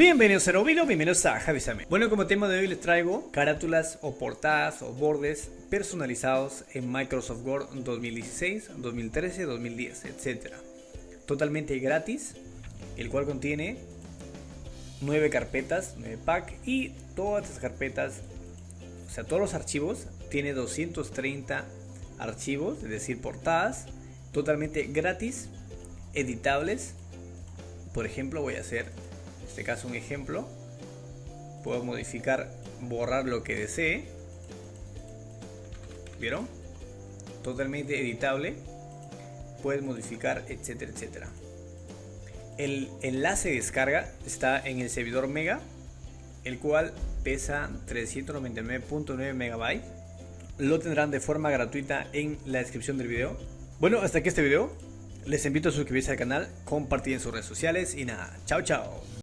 Bienvenidos a Novilo, bienvenidos a Javisame. Bueno, como tema de hoy les traigo carátulas o portadas o bordes personalizados en Microsoft Word 2016, 2013, 2010, etc. Totalmente gratis, el cual contiene 9 carpetas, 9 pack y todas estas carpetas, o sea, todos los archivos, tiene 230 archivos, es decir, portadas, totalmente gratis, editables. Por ejemplo, voy a hacer en este caso un ejemplo. Puedo modificar, borrar lo que desee. ¿Vieron? Totalmente editable. Puedes modificar, etcétera, etcétera. El enlace de descarga está en el servidor Mega, el cual pesa 399.9 megabytes. Lo tendrán de forma gratuita en la descripción del video. Bueno, hasta aquí este video. Les invito a suscribirse al canal, compartir en sus redes sociales y nada, chao chao.